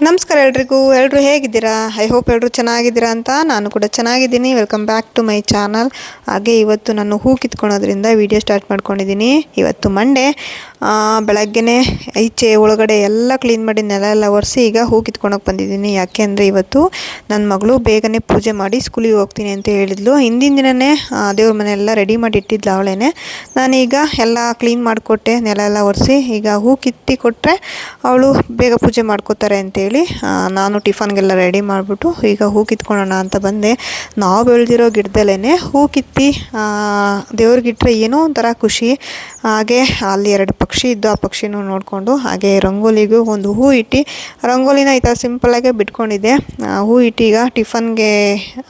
ನಮಸ್ಕಾರ ಎಲ್ಲರೂ ಹೇಗಿದ್ದೀರಾ? ಐ ಹೋಪ್ ಎಲ್ಲರೂ ಚೆನ್ನಾಗಿದ್ದೀರಾ ಅಂತ. ನಾನು ಕೂಡ ಚೆನ್ನಾಗಿದ್ದೀನಿ. Welcome back to my channel. ಹಾಗೆ ಇವತ್ತು ನಾನು ಹೂ ಕಿತ್ಕೊಳೋದ್ರಿಂದ ವಿಡಿಯೋ ಸ್ಟಾರ್ಟ್ ಮಾಡ್ಕೊಂಡಿದ್ದೀನಿ. ಇವತ್ತು ಮಂಡೇ, ಬೆಳಗ್ಗೆನೇ ಈಚೆ ಒಳಗಡೆ ಎಲ್ಲ ಕ್ಲೀನ್ ಮಾಡಿ ನೆಲ ಎಲ್ಲ ಒರೆಸಿ ಈಗ ಹೂ ಕಿತ್ಕೊಳಕ್ಕೆ ಬಂದಿದ್ದೀನಿ. ಯಾಕೆ ಅಂದರೆ ಇವತ್ತು ನನ್ನ ಮಗಳು ಬೇಗನೆ ಪೂಜೆ ಮಾಡಿ ಸ್ಕೂಲಿಗೆ ಹೋಗ್ತೀನಿ ಅಂತ ಹೇಳಿದ್ಲು. ಹಿಂದಿನ ದಿನವೇ ದೇವ್ರ ಮನೆಯೆಲ್ಲ ರೆಡಿ ಮಾಡಿ ಇಟ್ಟಿದ್ಲು ಅವಳೇನೆ. ನಾನೀಗ ಎಲ್ಲ ಕ್ಲೀನ್ ಮಾಡಿಕೊಟ್ಟೆ, ನೆಲ ಎಲ್ಲ ಒರೆಸಿ. ಈಗ ಹೂ ಕಿತ್ತಿ ಕೊಟ್ಟರೆ ಅವಳು ಬೇಗ ಪೂಜೆ ಮಾಡ್ಕೋತಾರೆ ಅಂತೇಳಿ ನಾನು ಟಿಫನ್ಗೆಲ್ಲ ರೆಡಿ ಮಾಡಿಬಿಟ್ಟು ಈಗ ಹೂ ಕಿತ್ಕೊಳ್ಳೋಣ ಅಂತ ಬಂದೆ. ನಾವು ಬೆಳೆದಿರೋ ಗಿಡದಲ್ಲೇ ಹೂ ಕಿತ್ತಿ ದೇವ್ರಿಗಿಟ್ರೆ ಏನೋ ಒಂಥರ ಖುಷಿ. ಹಾಗೆ ಅಲ್ಲಿ 2 ಪಕ್ಷಿ ಇದ್ದು, ಆ ಪಕ್ಷಿನೂ ನೋಡಿಕೊಂಡು ಹಾಗೆ ರಂಗೋಲಿಗೂ ಒಂದು ಹೂ ಇಟ್ಟು ರಂಗೋಲಿನ ಈ ಥರ ಸಿಂಪಲ್ಲಾಗೆ ಬಿಟ್ಕೊಂಡಿದ್ದೆ. ಹೂ ಇಟ್ಟು ಈಗ ಟಿಫನ್ಗೆ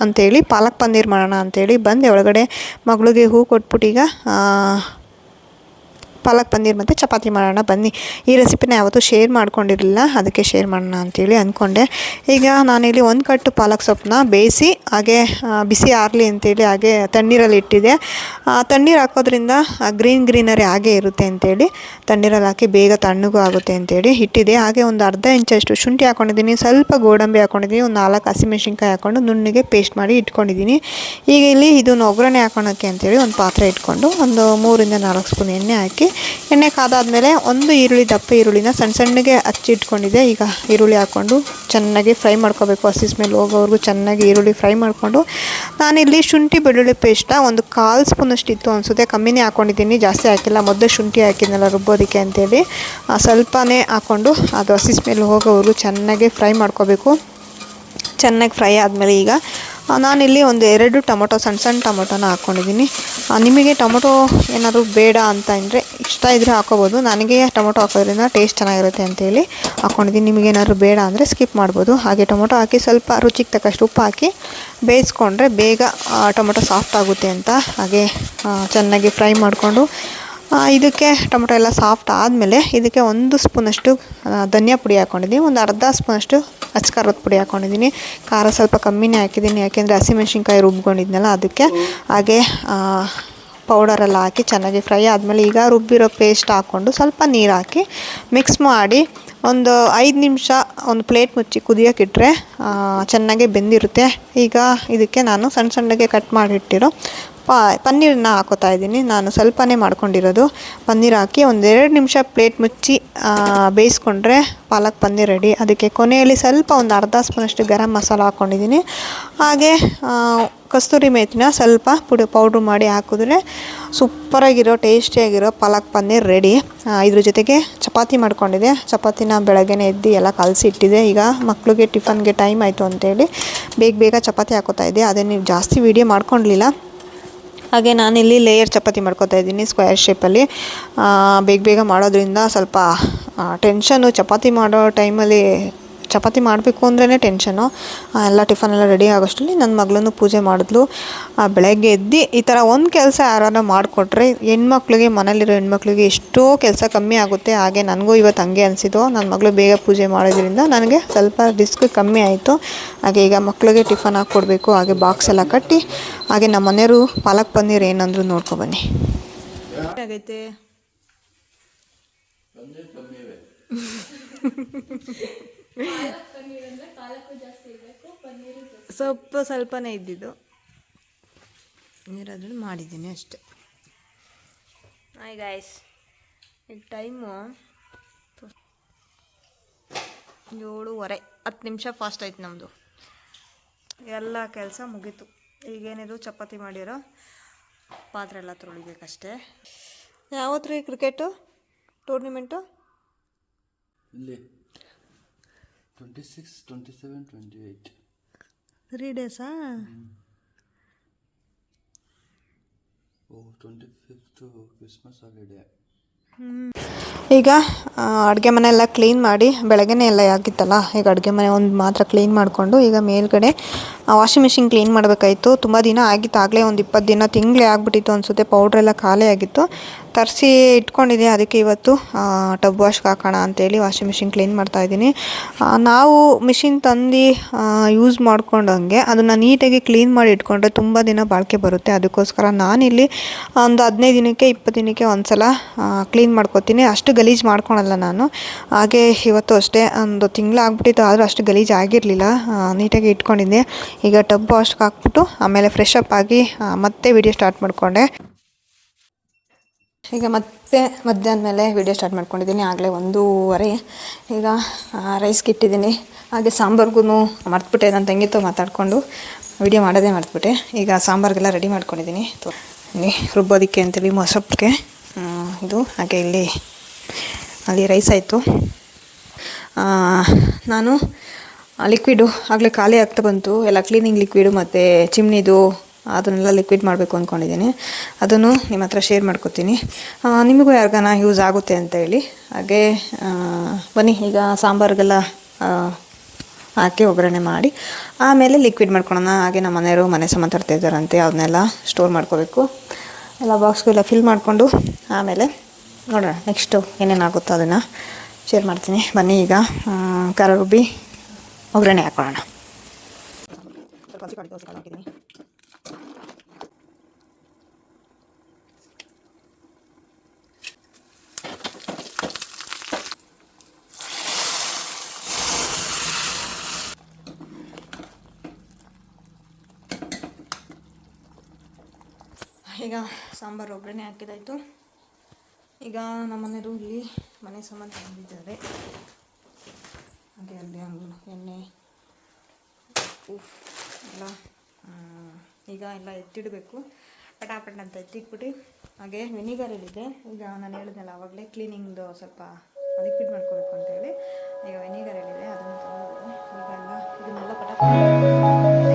ಅಂಥೇಳಿ ಪಾಲಕ್ ಪನ್ನೀರ್ ಮಾಡೋಣ ಅಂಥೇಳಿ ಬಂದೆ ಒಳಗಡೆ. ಮಗಳಿಗೆ ಹೂ ಕೊಟ್ಬಿಟ್ಟು ಈಗ ಪಾಲಕ್ ಪನ್ನೀರ್ ಮತ್ತು ಚಪಾತಿ ಮಾಡೋಣ ಬನ್ನಿ. ಈ ರೆಸಿಪಿನ ಯಾವತ್ತೂ ಶೇರ್ ಮಾಡ್ಕೊಂಡಿರಲಿಲ್ಲ, ಅದಕ್ಕೆ ಶೇರ್ ಮಾಡೋಣ ಅಂಥೇಳಿ ಅಂದ್ಕೊಂಡೆ. ಈಗ ನಾನಿಲ್ಲಿ 1 ಕಟ್ಟು ಪಾಲಕ್ ಸೊಪ್ಪನ್ನ ಬೇಯಿಸಿ ಹಾಗೆ ಬಿಸಿ ಆರಲಿ ಅಂತೇಳಿ ಹಾಗೆ ತಣ್ಣೀರಲ್ಲಿ ಇಟ್ಟಿದ್ದೆ. ತಣ್ಣೀರು ಹಾಕೋದ್ರಿಂದ ಗ್ರೀನರಿ ಹಾಗೆ ಇರುತ್ತೆ ಅಂತೇಳಿ ತಣ್ಣೀರಲ್ಲಿ ಹಾಕಿ ಬೇಗ ತಣ್ಣಗೂ ಆಗುತ್ತೆ ಅಂತೇಳಿ ಇಟ್ಟಿದ್ದೆ. ಹಾಗೆ ಒಂದು ಅರ್ಧ ಇಂಚಷ್ಟು ಶುಂಠಿ ಹಾಕ್ಕೊಂಡಿದ್ದೀನಿ, ಸ್ವಲ್ಪ ಗೋಡಂಬಿ ಹಾಕ್ಕೊಂಡಿದ್ದೀನಿ, ಒಂದು 4 ಹಸಿಮೆಣ್ಸಿನ್ಕಾಯಿ ಹಾಕ್ಕೊಂಡು ನುಣ್ಣಗೆ ಪೇಸ್ಟ್ ಮಾಡಿ ಇಟ್ಕೊಂಡಿದ್ದೀನಿ. ಈಗ ಇಲ್ಲಿ ಇದನ್ನು ಒಗ್ಗರಣೆ ಹಾಕೋಣಕ್ಕೆ ಅಂತೇಳಿ ಒಂದು ಪಾತ್ರೆ ಇಟ್ಕೊಂಡು ಒಂದು 3 ಇಂದ 4 ಸ್ಪೂನ್ ಎಣ್ಣೆ ಹಾಕಿ, ಎಣ್ಣೆ ಕಾದಾದ್ಮೇಲೆ ಒಂದು ದಪ್ಪ ಈರುಳ್ಳಿನ ಸಣ್ಣಗೆ ಹಚ್ಚಿಟ್ಕೊಂಡಿದ್ದೆ. ಈಗ ಈರುಳ್ಳಿ ಹಾಕ್ಕೊಂಡು ಚೆನ್ನಾಗಿ ಫ್ರೈ ಮಾಡ್ಕೋಬೇಕು. ಹಸಿ ಸ್ಮೆಲ್ ಹೋಗೋವರೆಗೂ ಚೆನ್ನಾಗಿ ಈರುಳ್ಳಿ ಫ್ರೈ ಮಾಡಿಕೊಂಡು, ನಾನಿಲ್ಲಿ ಶುಂಠಿ ಬೆಳ್ಳುಳ್ಳಿ ಪೇಸ್ಟ ಒಂದು 1/4 ಸ್ಪೂನಷ್ಟು ಇತ್ತು ಅನಿಸುತ್ತೆ, ಕಮ್ಮಿನೇ ಹಾಕ್ಕೊಂಡಿದ್ದೀನಿ, ಜಾಸ್ತಿ ಹಾಕಿಲ್ಲ. ಮೊದಲು ಶುಂಠಿ ಹಾಕಿದ್ನಲ್ಲ ರುಬ್ಬೋದಕ್ಕೆ ಅಂತೇಳಿ ಸ್ವಲ್ಪನೇ ಹಾಕ್ಕೊಂಡು ಅದು ಹಸಿ ಸ್ಮೆಲ್ ಹೋಗೋವರೆಗೂ ಚೆನ್ನಾಗಿ ಫ್ರೈ ಮಾಡ್ಕೋಬೇಕು. ಚೆನ್ನಾಗಿ ಫ್ರೈ ಆದಮೇಲೆ ಈಗ ನಾನಿಲ್ಲಿ ಒಂದು 2 ಟೊಮೊಟೊ ಸಣ್ಣ ಟೊಮೊಟೊನ ಹಾಕ್ಕೊಂಡಿದ್ದೀನಿ. ನಿಮಗೆ ಟೊಮೊಟೊ ಏನಾದರೂ ಬೇಡ ಅಂತ ಅಂದರೆ ಇಷ್ಟ ಇದ್ದರೆ ಹಾಕೋಬೋದು. ನನಗೆ ಟೊಮೊಟೊ ಹಾಕೋದ್ರಿಂದ ಟೇಸ್ಟ್ ಚೆನ್ನಾಗಿರುತ್ತೆ ಅಂತೇಳಿ ಹಾಕ್ಕೊಂಡಿದ್ದೀನಿ. ನಿಮಗೇನಾದ್ರು ಬೇಡ ಅಂದರೆ ಸ್ಕಿಪ್ ಮಾಡ್ಬೋದು. ಹಾಗೆ ಟೊಮೊಟೊ ಹಾಕಿ ಸ್ವಲ್ಪ ರುಚಿಗೆ ತಕ್ಕಷ್ಟು ಉಪ್ಪು ಹಾಕಿ ಬೇಯಿಸ್ಕೊಂಡ್ರೆ ಬೇಗ ಟೊಮೊಟೊ ಸಾಫ್ಟ್ ಆಗುತ್ತೆ ಅಂತ. ಹಾಗೆ ಚೆನ್ನಾಗಿ ಫ್ರೈ ಮಾಡಿಕೊಂಡು ಇದಕ್ಕೆ ಟೊಮೊಟೊ ಎಲ್ಲ ಸಾಫ್ಟ್ ಆದಮೇಲೆ ಇದಕ್ಕೆ 1 ಸ್ಪೂನಷ್ಟು ಧನಿಯಾ ಪುಡಿ ಹಾಕ್ಕೊಂಡಿದ್ದೀನಿ, ಒಂದು ಅರ್ಧ ಸ್ಪೂನಷ್ಟು ಅಚ್ಕಾರದ ಪುಡಿ ಹಾಕ್ಕೊಂಡಿದ್ದೀನಿ. ಖಾರ ಸ್ವಲ್ಪ ಕಮ್ಮಿನೇ ಹಾಕಿದ್ದೀನಿ, ಯಾಕೆಂದರೆ ಹಸಿಮೆಣ್ಸಿನ್ಕಾಯಿ ರುಬ್ಕೊಂಡಿದ್ನಲ್ಲ ಅದಕ್ಕೆ. ಹಾಗೆ ಪೌಡರೆಲ್ಲ ಹಾಕಿ ಚೆನ್ನಾಗಿ ಫ್ರೈ ಆದಮೇಲೆ ಈಗ ರುಬ್ಬಿರೋ ಪೇಸ್ಟ್ ಹಾಕ್ಕೊಂಡು ಸ್ವಲ್ಪ ನೀರು ಹಾಕಿ ಮಿಕ್ಸ್ ಮಾಡಿ ಒಂದು 5 ನಿಮಿಷ ಒಂದು ಪ್ಲೇಟ್ ಮುಚ್ಚಿ ಕುದಿಯೋಕ್ಕಿಟ್ರೆ ಚೆನ್ನಾಗಿ ಬೆಂದಿರುತ್ತೆ. ಈಗ ಇದಕ್ಕೆ ನಾನು ಸಣ್ಣಗೆ ಕಟ್ ಮಾಡಿಟ್ಟಿರೋ ಪನ್ನೀರನ್ನ ಹಾಕೋತಾ ಇದ್ದೀನಿ. ನಾನು ಸ್ವಲ್ಪನೇ ಮಾಡ್ಕೊಂಡಿರೋದು. ಪನ್ನೀರ್ ಹಾಕಿ ಒಂದು 2 ನಿಮಿಷ ಪ್ಲೇಟ್ ಮುಚ್ಚಿ ಬೇಯಿಸ್ಕೊಂಡ್ರೆ ಪಾಲಕ್ ಪನ್ನೀರ್ ರೆಡಿ. ಅದಕ್ಕೆ ಕೊನೆಯಲ್ಲಿ ಸ್ವಲ್ಪ ಒಂದು ಅರ್ಧ ಸ್ಪೂನಷ್ಟು ಗರಂ ಮಸಾಲ ಹಾಕ್ಕೊಂಡಿದ್ದೀನಿ. ಹಾಗೆ ಕಸ್ತೂರಿ ಮೇಥಿನ ಸ್ವಲ್ಪ ಪೌಡ್ರ್ ಮಾಡಿ ಹಾಕಿದ್ರೆ ಸೂಪರಾಗಿರೋ ಟೇಸ್ಟಿಯಾಗಿರೋ ಪಾಲಕ್ ಪನ್ನೀರ್ ರೆಡಿ. ಇದ್ರ ಜೊತೆಗೆ ಚಪಾತಿ ಮಾಡ್ಕೊಂಡಿದ್ದೆ. ಚಪಾತಿನ ಬೆಳಗ್ಗೆನೇ ಎದ್ದು ಎಲ್ಲ ಕಲಸಿ ಇಟ್ಟಿದ್ದೆ. ಈಗ ಮಕ್ಕಳಿಗೆ ಟಿಫನ್ಗೆ ಟೈಮ್ ಆಯಿತು ಅಂತೇಳಿ ಬೇಗ ಚಪಾತಿ ಹಾಕೋತಾ ಇದ್ದೆ. ಅದೇ ನೀವು ಜಾಸ್ತಿ ವೀಡಿಯೋ ಮಾಡ್ಕೊಳ್ಲಿಲ್ಲ. ಹಾಗೆ ನಾನಿಲ್ಲಿ ಲೇಯರ್ ಚಪಾತಿ ಮಾಡ್ಕೊತಾ ಇದ್ದೀನಿ ಸ್ಕ್ವೇರ್ ಶೇಪಲ್ಲಿ. ಬೇಗ ಮಾಡೋದ್ರಿಂದ ಸ್ವಲ್ಪ ಟೆನ್ಷನು. ಚಪಾತಿ ಮಾಡೋ ಟೈಮಲ್ಲಿ ಚಪಾತಿ ಮಾಡಬೇಕು ಅಂದ್ರೇ ಟೆನ್ಷನು. ಎಲ್ಲ ಟಿಫನೆಲ್ಲ ರೆಡಿ ಆಗೋಷ್ಟರಲ್ಲಿ ನನ್ನ ಮಗಳನ್ನು ಪೂಜೆ ಮಾಡಿದ್ಲು. ಬೆಳಗ್ಗೆ ಎದ್ದು ಈ ಥರ ಒಂದು ಕೆಲಸ ಯಾರಾನ ಮಾಡಿಕೊಟ್ರೆ ಮನೇಲಿರೋ ಹೆಣ್ಮಕ್ಳಿಗೆ ಎಷ್ಟೋ ಕೆಲಸ ಕಮ್ಮಿ ಆಗುತ್ತೆ. ಹಾಗೆ ನನಗೂ ಇವತ್ತು ಹಂಗೆ ಅನಿಸಿದ್ದು. ನನ್ನ ಮಗಳು ಬೇಗ ಪೂಜೆ ಮಾಡೋದ್ರಿಂದ ನನಗೆ ಸ್ವಲ್ಪ ರಿಸ್ಕ್ ಕಮ್ಮಿ ಆಯಿತು. ಹಾಗೆ ಈಗ ಮಕ್ಕಳಿಗೆ ಟಿಫನ್ ಹಾಕ್ಕೊಡ್ಬೇಕು. ಹಾಗೆ ಬಾಕ್ಸ್ ಎಲ್ಲ ಕಟ್ಟಿ ಹಾಗೆ ನಮ್ಮ ಮನೆಯವರು ಪಾಲಕ್ ಪನ್ನೀರ್ ಏನಂದ್ರು ನೋಡ್ಕೊಬನ್ನಿ. ಆಗೈತೆ ಸೊಪ್ಪು ಸ್ವಲ್ಪನೇ ಇದ್ದಿದ್ದು, ನೀರಾದ್ರೂ ಮಾಡಿದ್ದೀನಿ ಅಷ್ಟೆ. ಹಾಯ್ ಗಾಯ್ಸ್, ಈಗ ಟೈಮು 7:15. 10 ನಿಮಿಷ ಫಾಸ್ಟ್ ಆಯ್ತು ನಮ್ಮದು. ಎಲ್ಲ ಕೆಲಸ ಮುಗೀತು. ಈಗೇನಿದು ಚಪಾತಿ ಮಾಡಿರೋ ಪಾತ್ರೆ ಎಲ್ಲ ತೊಳಿಬೇಕಷ್ಟೆ. ಯಾವತ್ತು ರೀ ಕ್ರಿಕೆಟು ಟೂರ್ನಿಮೆಂಟು? ಇಲ್ಲಿ 26, 27, 28 3 ಡೇಸಾ? 25th Christmas holiday. ಈಗ ಅಡುಗೆ ಮನೆ ಎಲ್ಲ ಕ್ಲೀನ್ ಮಾಡಿ ಬೆಳಗ್ಗೆನೇ ಎಲ್ಲ ಆಗಿತ್ತಲ್ಲ. ಈಗ ಅಡುಗೆ ಮನೆ ಒಂದು ಮಾತ್ರ ಕ್ಲೀನ್ ಮಾಡಿಕೊಂಡು ಈಗ ಮೇಲ್ಗಡೆ ವಾಷಿಂಗ್ ಮಿಷಿನ್ ಕ್ಲೀನ್ ಮಾಡಬೇಕಾಯಿತು. ತುಂಬ ದಿನ ಆಗಿತ್ತು, ಆಗಲೇ ಒಂದು 20 ದಿನ ತಿಂಗಳೇ ಆಗಿಬಿಟ್ಟಿತ್ತು ಅನಿಸುತ್ತೆ. ಪೌಡ್ರೆಲ್ಲ ಖಾಲಿ ಆಗಿತ್ತು, ತರಿಸಿ ಇಟ್ಕೊಂಡಿದ್ದೆ. ಅದಕ್ಕೆ ಇವತ್ತು ಟಬ್ ವಾಶ್ಗೆ ಹಾಕೋಣ ಅಂತೇಳಿ ವಾಷಿಂಗ್ ಮಿಷಿನ್ ಕ್ಲೀನ್ ಮಾಡ್ತಾಯಿದ್ದೀನಿ. ನಾವು ಮಿಷಿನ್ ತಂದು ಯೂಸ್ ಮಾಡ್ಕೊಂಡಂಗೆ ಅದನ್ನು ನೀಟಾಗಿ ಕ್ಲೀನ್ ಮಾಡಿ ಇಟ್ಕೊಂಡ್ರೆ ತುಂಬ ದಿನ ಬಾಳಿಕೆ ಬರುತ್ತೆ. ಅದಕ್ಕೋಸ್ಕರ ನಾನಿಲ್ಲಿ ಒಂದು 15 ದಿನಕ್ಕೆ 20 ದಿನಕ್ಕೆ ಒಂದು ಸಲ ಕ್ಲೀನ್ ಮಾಡ್ಕೊತೀನಿ. ಅಷ್ಟು ಗಲೀಜು ಮಾಡ್ಕೊಳಲ್ಲ ನಾನು. ಹಾಗೆ ಇವತ್ತು ಅಷ್ಟೇ ಒಂದು ತಿಂಗಳು ಆಗ್ಬಿಟ್ಟಿತ್ತು, ಆದರೂ ಅಷ್ಟು ಗಲೀಜು ಆಗಿರಲಿಲ್ಲ, ನೀಟಾಗಿ ಇಟ್ಕೊಂಡಿದ್ದೆ. ಈಗ ಟಬ್ ವಾಶ್ಗೆ ಹಾಕ್ಬಿಟ್ಟು ಆಮೇಲೆ ಫ್ರೆಶ್ ಅಪ್ ಆಗಿ ಮತ್ತೆ ವಿಡಿಯೋ ಸ್ಟಾರ್ಟ್ ಮಾಡಿಕೊಂಡೆ. ಈಗ ಮತ್ತೆ ಮಧ್ಯಾಹ್ನ ಮೇಲೆ ವಿಡಿಯೋ ಸ್ಟಾರ್ಟ್ ಮಾಡ್ಕೊಂಡಿದ್ದೀನಿ. ಆಗಲೇ 1:30. ಈಗ ರೈಸ್ಗೆ ಇಟ್ಟಿದ್ದೀನಿ. ಹಾಗೆ ಸಾಂಬಾರ್ಗೂ ಮರ್ತ್ಬಿಟ್ಟೆ, ನನ್ನ ತಂಗಿతో ಮಾತಾಡಿಕೊಂಡು ವಿಡಿಯೋ ಮಾಡೋದೇ ಮರ್ತ್ಬಿಟ್ಟೆ. ಈಗ ಸಾಂಬಾರಿಗೆಲ್ಲ ರೆಡಿ ಮಾಡ್ಕೊಂಡಿದ್ದೀನಿ. ಇಲ್ಲಿ ರುಬ್ಬೋದಕ್ಕೆ ಅಂತೇಳಿ ಮೊಸಪ್ಪಿಗೆ ಇದು, ಹಾಗೆ ಅಲ್ಲಿ ರೈಸ್ ಆಯಿತು. ನಾನು ಲಿಕ್ವಿಡು ಆಗಲೇ ಖಾಲಿ ಆಗ್ತಾ ಬಂತು, ಎಲ್ಲ ಕ್ಲೀನಿಂಗ್ ಲಿಕ್ವಿಡು ಮತ್ತು ಚಿಮ್ನಿದು ಅದನ್ನೆಲ್ಲ ಲಿಕ್ವಿಡ್ ಮಾಡಬೇಕು ಅಂದ್ಕೊಂಡಿದ್ದೀನಿ. ಅದನ್ನು ನಿಮ್ಮ ಹತ್ರ ಶೇರ್ ಮಾಡ್ಕೊತೀನಿ, ನಿಮಗೂ ಯಾರಿಗಾನ ಯೂಸ್ ಆಗುತ್ತೆ ಅಂತ ಹೇಳಿ. ಹಾಗೆ ಬನ್ನಿ ಈಗ ಸಾಂಬಾರಿಗೆಲ್ಲ ಹಾಕಿ ಒಗ್ಗರಣೆ ಮಾಡಿ ಆಮೇಲೆ ಲಿಕ್ವಿಡ್ ಮಾಡ್ಕೊಳ್ಳೋಣ. ಹಾಗೆ ನಮ್ಮ ಮನೆಯವರು ಮನೆ ಸಾಮಾನು ತರ್ತಾ ಇದ್ದಾರಂತೆ, ಅದನ್ನೆಲ್ಲ ಸ್ಟೋರ್ ಮಾಡ್ಕೋಬೇಕು. ಎಲ್ಲ ಬಾಕ್ಸ್ಗೆಲ್ಲ ಫಿಲ್ ಮಾಡಿಕೊಂಡು ಆಮೇಲೆ ನೋಡೋಣ ನೆಕ್ಸ್ಟು ಏನೇನಾಗುತ್ತೋ ಅದನ್ನು ಶೇರ್ ಮಾಡ್ತೀನಿ. ಬನ್ನಿ ಈಗ ಖಾರ ರುಬ್ಬಿ ಒಗ್ಗರಣೆ ಹಾಕೊಳ್ಳೋಣ. ಹಾಕಿದ್ದೀನಿ. ಈಗ ಸಾಂಬಾರು ಒಗ್ಗರಣೆ ಹಾಕಿದಾಯಿತು. ಈಗ ನಮ್ಮ ಮನೆಯವರು ಇಲ್ಲಿ ಮನೆ ಸಾಮಾನು ತಂದಿದ್ದಾರೆ. ಹಾಗೆ ಅಲ್ಲಿ ಎಣ್ಣೆ ಉಪ್ಪು ಎಲ್ಲ ಈಗ ಎಲ್ಲ ಎತ್ತಿಡಬೇಕು, ಪಟಾಪಟ್ ಅಂತ ಎತ್ತಿಟ್ಬಿಟ್ಟು. ಹಾಗೆ ವೆನಿಗರ್ ಇಲ್ಲಿದೆ. ಈಗ ನಾನು ಹೇಳಿದ್ನಲ್ಲ ಆವಾಗಲೇ ಕ್ಲೀನಿಂಗ್ದು ಸ್ವಲ್ಪ ಲಿಕ್ವಿಡ್ ಮಾಡ್ಕೋಬೇಕು ಅಂತೇಳಿ, ಈಗ ವೆನಿಗರ್ ಇಲ್ಲಿದೆ, ಅದನ್ನು ತಗೊಂಡು ಈಗ ಇದನ್ನೆಲ್ಲ ಪಟಾಪಟ್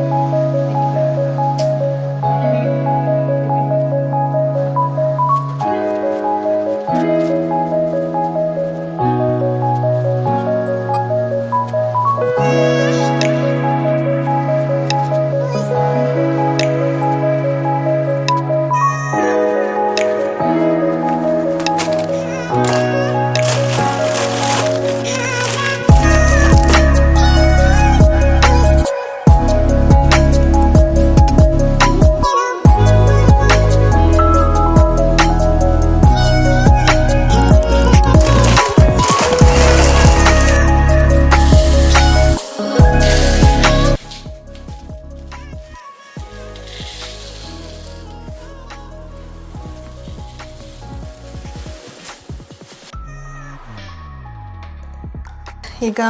ಈಗ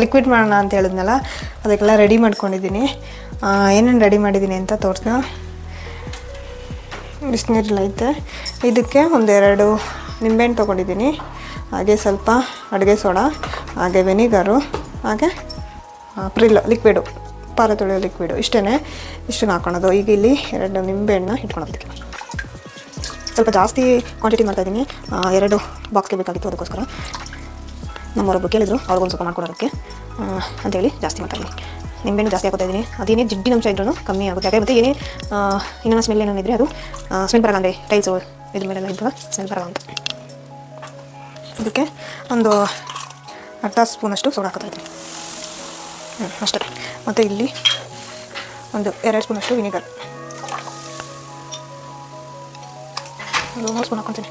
ಲಿಕ್ವಿಡ್ ಮಾಡೋಣ ಅಂತ ಹೇಳಿದ್ನಲ್ಲ, ಅದಕ್ಕೆಲ್ಲ ರೆಡಿ ಮಾಡ್ಕೊಂಡಿದ್ದೀನಿ. ಏನೇನು ರೆಡಿ ಮಾಡಿದ್ದೀನಿ ಅಂತ ತೋರಿಸ್ನ. ಬಿಸಿನೀರೆಲ್ಲ ಐತೆ. ಇದಕ್ಕೆ 1-2 ನಿಂಬೆಹಣ್ಣು ತೊಗೊಂಡಿದ್ದೀನಿ. ಹಾಗೆ ಸ್ವಲ್ಪ ಅಡುಗೆ ಸೋಡಾ, ಹಾಗೆ ವೆನಿಗರು, ಹಾಗೆ ಪ್ರಿಲ್ ಲಿಕ್ವಿಡು, ಪಾರ ತೊಳೆಯೋ ಲಿಕ್ವಿಡು, ಇಷ್ಟನ್ನು ಹಾಕೊಳೋದು. ಈಗ ಇಲ್ಲಿ 2 ನಿಂಬೆಹಣ್ಣು ಇಟ್ಕೊಳೋದಕ್ಕೆ ಸ್ವಲ್ಪ ಜಾಸ್ತಿ ಕ್ವಾಂಟಿಟಿ ಮಾಡ್ತಾಯಿದ್ದೀನಿ. 2 ಬಾಕ್ಸ್ಗೆ ಬೇಕಾಗಿತ್ತು, ಅದಕ್ಕೋಸ್ಕರ ನಮ್ಮವರೊಬ್ಬರು ಕೇಳಿದ್ರು, ಅವ್ರಿಗೊಂದು ಸ್ವಲ್ಪ ಮಾಡ್ಕೊಡೋದಕ್ಕೆ ಅಂತೇಳಿ ಜಾಸ್ತಿ ಮಾಡ್ತಾಯಿದ್ದೀನಿ. ನಿಂಬೆಹಣ್ಣು ಜಾಸ್ತಿ ಹಾಕೋತಾ ಇದ್ದೀನಿ. ಅದೇನೇ ಜಿಡ್ಡಿನಂಶ ಇದ್ರೂ ಕಮ್ಮಿ ಆಗುತ್ತೆ. ಹಾಗೆ ಮತ್ತು ಏನೇ ಇನ್ನೊಂದು ಸ್ಮೆಲ್ ಏನಿದ್ರೆ ಅದು ಸ್ಮೆಲ್ ಬರಲ್ಲ, ಅಂದರೆ ಟೈಲ್ಸು ಇದ್ರ ಮೇಲೆಲ್ಲ ಇದ್ದಾಗ ಸ್ಮೆಲ್ ಬರಲ್ಲ ಅಂತ. ಇದಕ್ಕೆ ಒಂದು ಅರ್ಧ ಸ್ಪೂನಷ್ಟು ಸೋಡಾ ಹಾಕೋತಾ ಇದ್ದೀನಿ, ಅಷ್ಟೇ. ಮತ್ತು ಇಲ್ಲಿ ಒಂದು 2 ಸ್ಪೂನಷ್ಟು ವಿನಿಗರ್, ಒಂದು 3 ಸ್ಪೂನ್ ಹಾಕ್ಕೊತೀನಿ.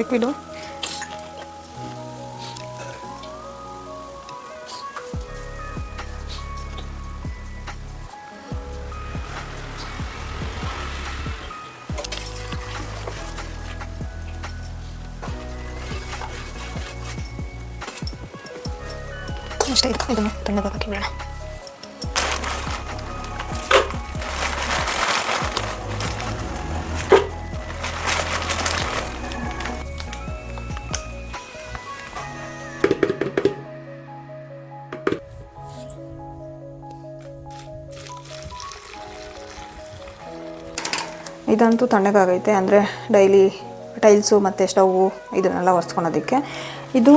ಲಿಕ್ವಿಡು ಅಷ್ಟೇ. ಇದನ್ನು ತಣ್ಣಗೆ ಹಾಕಿ ಬಿಡೋಣ. ಇದಂತೂ ತಣ್ಣಗಾಗೈತೆ, ಅಂದರೆ ಡೈಲಿ ಟೈಲ್ಸು ಮತ್ತು ಸ್ಟವ್ವು ಇದನ್ನೆಲ್ಲ ಒರೆಸ್ಕೊಳೋದಕ್ಕೆ. ಇದು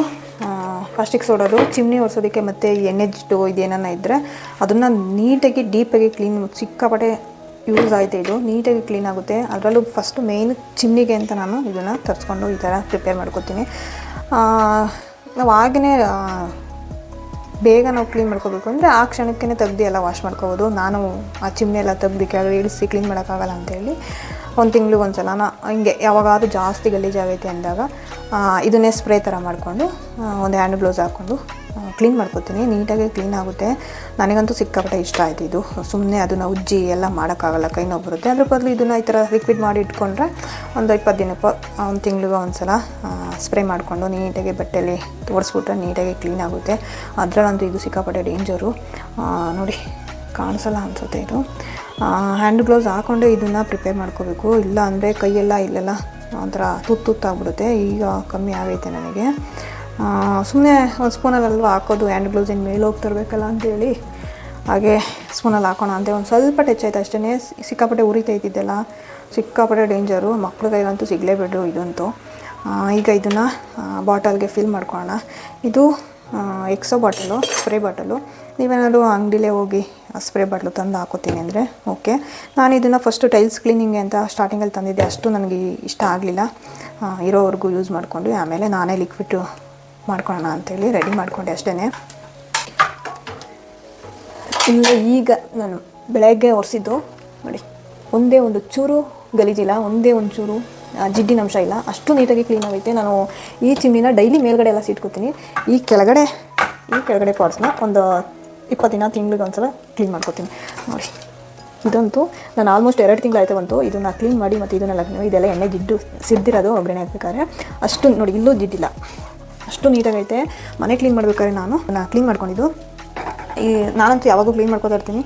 ಕಾಸ್ಟಿಕ್ ಸೋಡಾದು ಚಿಮ್ನಿ ಒರೆಸೋದಕ್ಕೆ ಮತ್ತು ಎಣ್ಣೆ ಜಿಡ್ಡು ಇದೇನನ್ನ ಇದ್ದರೆ ಅದನ್ನು ನೀಟಾಗಿ ಡೀಪಾಗಿ ಕ್ಲೀನ್ ಸಿಕ್ಕಾಪಟ್ಟೆ ಯೂಸ್ ಆಯಿತು. ಇದು ನೀಟಾಗಿ ಕ್ಲೀನ್ ಆಗುತ್ತೆ. ಅದರಲ್ಲೂ ಫಸ್ಟು ಮೇಯ್ನ್ ಚಿಮ್ನಿಗೆ ಅಂತ ನಾನು ಇದನ್ನು ತರಿಸ್ಕೊಂಡು ಈ ಥರ ಪ್ರಿಪೇರ್ ಮಾಡ್ಕೊತೀನಿ. ನಾವು ಹಾಗೆಯೇ ಬೇಗ ನಾವು ಕ್ಲೀನ್ ಮಾಡ್ಕೋಬೇಕು ಅಂದರೆ ಆ ಕ್ಷಣಕ್ಕೇ ತೆಗ್ದು ಎಲ್ಲ ವಾಶ್ ಮಾಡ್ಕೋಬೋದು. ನಾನು ಆ ಚಿಮ್ನಿ ಎಲ್ಲ ತೆಗ್ದು ಕೆಳಗೆ ಇಳಿಸಿ ಕ್ಲೀನ್ ಮಾಡೋಕ್ಕಾಗಲ್ಲ ಅಂತೇಳಿ ಒಂದು ತಿಂಗ್ಳಿಗೆ ಒಂದು ಸಲ ಹಿಂಗೆ ಯಾವಾಗಾದ್ರೂ ಜಾಸ್ತಿ ಗಲೀಜಾಗೈತೆ ಅಂದಾಗ ಇದನ್ನೇ ಸ್ಪ್ರೇ ಥರ ಮಾಡಿಕೊಂಡು ಒಂದು ಹ್ಯಾಂಡ್ ಗ್ಲೌಸ್ ಹಾಕ್ಕೊಂಡು ಕ್ಲೀನ್ ಮಾಡ್ಕೊತೀನಿ. ನೀಟಾಗಿ ಕ್ಲೀನ್ ಆಗುತ್ತೆ. ನನಗಂತೂ ಸಿಕ್ಕಾಪಟ್ಟೆ ಇಷ್ಟ ಆಯಿತು ಇದು. ಸುಮ್ಮನೆ ಅದನ್ನು ಉಜ್ಜಿ ಎಲ್ಲ ಮಾಡೋಕ್ಕಾಗಲ್ಲ, ಕೈ ನೋವು ಬರುತ್ತೆ. ಅದ್ರ ಬದಲು ಇದನ್ನು ಈ ಥರ ಲಿಕ್ವಿಡ್ ಮಾಡಿ ಇಟ್ಕೊಂಡ್ರೆ ಒಂದು 20 ದಿನಕ್ಕೆ ಒಂದು ತಿಂಗ್ಳಿಗೆ ಒಂದು ಸಲ ಸ್ಪ್ರೇ ಮಾಡಿಕೊಂಡು ನೀಟಾಗಿ ಬಟ್ಟೆಯಲ್ಲಿ ಒರೆಸ್ಬಿಟ್ರೆ ನೀಟಾಗಿ ಕ್ಲೀನ್ ಆಗುತ್ತೆ. ಅದರಲ್ಲಂತೂ ಇದು ಸಿಕ್ಕಾಪಟ್ಟೆ ಡೇಂಜರು. ನೋಡಿ ಕಾಣಿಸಲ್ಲ ಅನಿಸುತ್ತೆ ಇದು. ಹ್ಯಾಂಡ್ ಗ್ಲೌಸ್ ಹಾಕ್ಕೊಂಡೆ ಇದನ್ನು ಪ್ರಿಪೇರ್ ಮಾಡ್ಕೋಬೇಕು. ಇಲ್ಲ ಅಂದರೆ ಕೈಯೆಲ್ಲ ಇಲ್ಲೆಲ್ಲ ಒಂಥರ ತುತ್ತಾಗ್ಬಿಡುತ್ತೆ. ಈಗ ಕಮ್ಮಿ ಆಗೈತೆ ನನಗೆ. ಸುಮ್ಮನೆ ಒಂದು ಸ್ಪೂನಲ್ಲೆಲ್ಲ ಹಾಕೋದು, ಹ್ಯಾಂಡ್ ಗ್ಲೌಸ್ ಏನು ಮೇಲೆ ಹೋಗಿ ತರಬೇಕಲ್ಲ ಅಂತೇಳಿ ಹಾಗೆ ಸ್ಪೂನಲ್ಲಿ ಹಾಕೋಣ ಅಂತ ಒಂದು ಸ್ವಲ್ಪ ಟಚ್ ಆಯ್ತು ಅಷ್ಟೇ. ಸಿಕ್ಕಾಪಟ್ಟೆ ಉರಿತೈತಿದ್ದೆಲ್ಲ, ಸಿಕ್ಕಾಪಟ್ಟೆ ಡೇಂಜರು. ಮಕ್ಳ ಕೈಗಂತೂ ಸಿಗಲೇಬೇಡ್ರು ಇದಂತೂ. ಈಗ ಇದನ್ನು ಬಾಟಲ್ಗೆ ಫಿಲ್ ಮಾಡ್ಕೊಳ್ಳೋಣ. ಇದು ಎಕ್ಸೋ ಬಾಟಲು, ಸ್ಪ್ರೇ ಬಾಟಲು. ನೀವೇನಾದರೂ ಅಂಗಡಿಲೇ ಹೋಗಿ ಸ್ಪ್ರೇ ಬಾಟ್ಲು ತಂದು ಹಾಕೋತೀನಿ ಅಂದರೆ ಓಕೆ. ನಾನು ಇದನ್ನು ಫಸ್ಟು ಟೈಲ್ಸ್ ಕ್ಲೀನಿಂಗ್ಗೆ ಅಂತ ಸ್ಟಾರ್ಟಿಂಗಲ್ಲಿ ತಂದಿದ್ದೆ. ಅಷ್ಟು ನನಗೆ ಇಷ್ಟ ಆಗಲಿಲ್ಲ. ಇರೋವರೆಗೂ ಯೂಸ್ ಮಾಡಿಕೊಂಡು ಆಮೇಲೆ ನಾನೇ ಲಿಕ್ವಿಡ್ ಮಾಡ್ಕೊಳ್ಳೋಣ ಅಂಥೇಳಿ ರೆಡಿ ಮಾಡಿಕೊಂಡೆ ಅಷ್ಟೇ. ಇಲ್ಲ ಈಗ ನಾನು ಬೆಳಗ್ಗೆ ಒರೆಸಿದ್ದು ನೋಡಿ, ಒಂದೇ ಒಂದು ಚೂರು ಗಲೀಜಿಲ್ಲ, ಒಂದೇ ಒಂದು ಚೂರು ಜಿಡ್ಡಿನ ಅಂಶ ಇಲ್ಲ. ಅಷ್ಟು ನೀಟಾಗಿ ಕ್ಲೀನ್ ಆಗೈತೆ. ನಾನು ಈ ಚಿಮ್ನಿನ ಡೈಲಿ ಮೇಲ್ಗಡೆ ಎಲ್ಲ ಸಿಟ್ಕೋತೀನಿ. ಈ ಕೆಳಗಡೆ ಪಾರ್ಟ್ಸ್ನ ಒಂದು 20 ದಿನ ತಿಂಗಳಿಗೆ ಒಂದು ಸಲ ಕ್ಲೀನ್ ಮಾಡ್ಕೊತೀನಿ ನೋಡಿ. ಇದಂತೂ ನಾನು ಆಲ್ಮೋಸ್ಟ್ 2 ತಿಂಗಳಾಯ್ತು ಬಂತು ಇದನ್ನು ಕ್ಲೀನ್ ಮಾಡಿ. ಮತ್ತು ಇದೆಲ್ಲ ಎಣ್ಣೆ ಜಿಡ್ಡು ಸಿದ್ದಿರೋದು ಒಗ್ಗರಣೆ ಹಾಕ್ಬೇಕಾದ್ರೆ. ಅಷ್ಟು ನೋಡಿ, ಇಲ್ಲೂ ಜಿಡ್ಡಿಲ್ಲ, ಅಷ್ಟು ನೀಟಾಗೈತೆ. ಮನೆ ಕ್ಲೀನ್ ಮಾಡ್ಬೇಕಾದ್ರೆ ನಾನು ಕ್ಲೀನ್ ಮಾಡ್ಕೊಂಡಿದ್ದು. ನಾನಂತೂ ಯಾವಾಗೂ ಕ್ಲೀನ್ ಮಾಡ್ಕೊತಾ ಇರ್ತೀನಿ.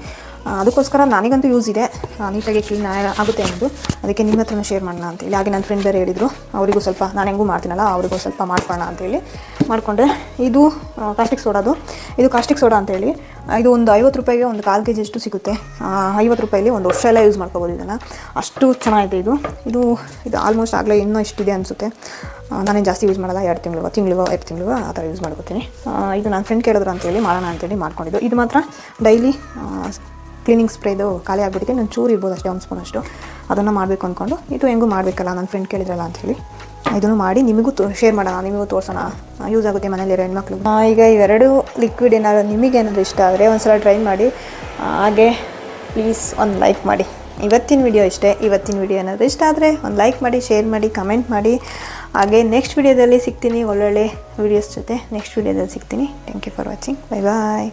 ಅದಕ್ಕೋಸ್ಕರ ನನಗಂತೂ ಯೂಸ್ ಇದೆ, ನೀಟಾಗಿ ಕ್ಲೀನ್ ಆಗುತ್ತೆ ಅನ್ನೋದು. ಅದಕ್ಕೆ ನಿಮ್ಮ ಹತ್ರನೂ ಶೇರ್ ಮಾಡೋಣ ಅಂತೇಳಿ. ಹಾಗೆ ನನ್ನ ಫ್ರೆಂಡ್ ಬೇರೆ ಹೇಳಿದರು, ಅವರಿಗೂ ಸ್ವಲ್ಪ ನಾನು ಹೆಂಗೂ ಮಾಡ್ತೀನಲ್ಲ ಅವರಿಗೂ ಸ್ವಲ್ಪ ಮಾಡ್ಕೊಳ್ಳೋಣ ಅಂತೇಳಿ ಮಾಡಿಕೊಂಡೆ. ಇದು ಕಾಸ್ಟಿಕ್ ಸೋಡಾದು. ಇದು ಕಾಸ್ಟಿಕ್ ಸೋಡಾ ಅಂತೇಳಿ ಇದು ಒಂದು 50 ರೂಪಾಯಿಗೆ ಒಂದು 1/4 kg ಅಷ್ಟು ಸಿಗುತ್ತೆ. 50 ರೂಪಾಯಲ್ಲಿ ಒಂದು ವರ್ಷ ಎಲ್ಲ ಯೂಸ್ ಮಾಡ್ಕೋಬೋದು ಇದನ್ನು. ಅಷ್ಟು ಚೆನ್ನಾಗಿದೆ ಇದು. ಆಲ್ಮೋಸ್ಟ್ ಆಗಲೇ ಇನ್ನೂ ಇಷ್ಟಿದೆ ಅನಿಸುತ್ತೆ. ನಾನೇನು ಜಾಸ್ತಿ ಯೂಸ್ ಮಾಡಲ್ಲ. 2 ತಿಂಗಳು ಆ ಥರ ಯೂಸ್ ಮಾಡ್ಕೋತೀನಿ. ಇದು ನನ್ನ ಫ್ರೆಂಡ್ ಕೇಳಿದ್ರು ಅಂತೇಳಿ ಮಾಡೋಣ ಅಂತೇಳಿ ಮಾಡ್ಕೊಂಡಿದ್ದು. ಇದು ಮಾತ್ರ ಡೈಲಿ ಕ್ಲೀನಿಂಗ್ ಸ್ಪ್ರೇದು ಖಾಲಿ ಆಗಿಬಿಟ್ಟಿದೆ. ನಾನು ಚೂರು ಇರ್ಬೋದು ಅಷ್ಟೇ, 1 ಸ್ಪೂನ್ ಅಷ್ಟು. ಅದನ್ನು ಮಾಡಬೇಕು ಅಂದ್ಕೊಂಡು ಇದು ಹೆಂಗೂ ಮಾಡಬೇಕಲ್ಲ, ನನ್ನ ಫ್ರೆಂಡ್ ಕೇಳಿದ್ರಲ್ಲ ಅಂಥೇಳಿ ಇದನ್ನು ಮಾಡಿ ನಿಮಗೂ ಶೇರ್ ಮಾಡೋಣ, ನಿಮಗೂ ತೋರಿಸೋಣ, ಯೂಸ್ ಆಗುತ್ತೆ ಮನೇಲಿರೋ ಹೆಣ್ಮಕ್ಳು. ಈಗ ಇವೆರಡು ಲಿಕ್ವಿಡ್ ಏನಾದ್ರು ನಿಮಗೇನಾದರೂ ಇಷ್ಟ ಆದರೆ ಒಂದು ಸಲ ಟ್ರೈ ಮಾಡಿ. ಹಾಗೆ ಪ್ಲೀಸ್ ಒಂದು ಲೈಕ್ ಮಾಡಿ. ಇವತ್ತಿನ ವಿಡಿಯೋ ಇಷ್ಟೇ. ಇವತ್ತಿನ ವಿಡಿಯೋ ಏನಾದರೂ ಇಷ್ಟ ಆದರೆ ಒಂದು ಲೈಕ್ ಮಾಡಿ, ಶೇರ್ ಮಾಡಿ, ಕಮೆಂಟ್ ಮಾಡಿ. ಹಾಗೆ ನೆಕ್ಸ್ಟ್ ವಿಡಿಯೋದಲ್ಲಿ ಸಿಗ್ತೀನಿ ಒಳ್ಳೊಳ್ಳೆ ವೀಡಿಯೋಸ್ ಜೊತೆ. ನೆಕ್ಸ್ಟ್ ವಿಡಿಯೋದಲ್ಲಿ ಸಿಗ್ತೀನಿ. Thank you for watching. Bye bye.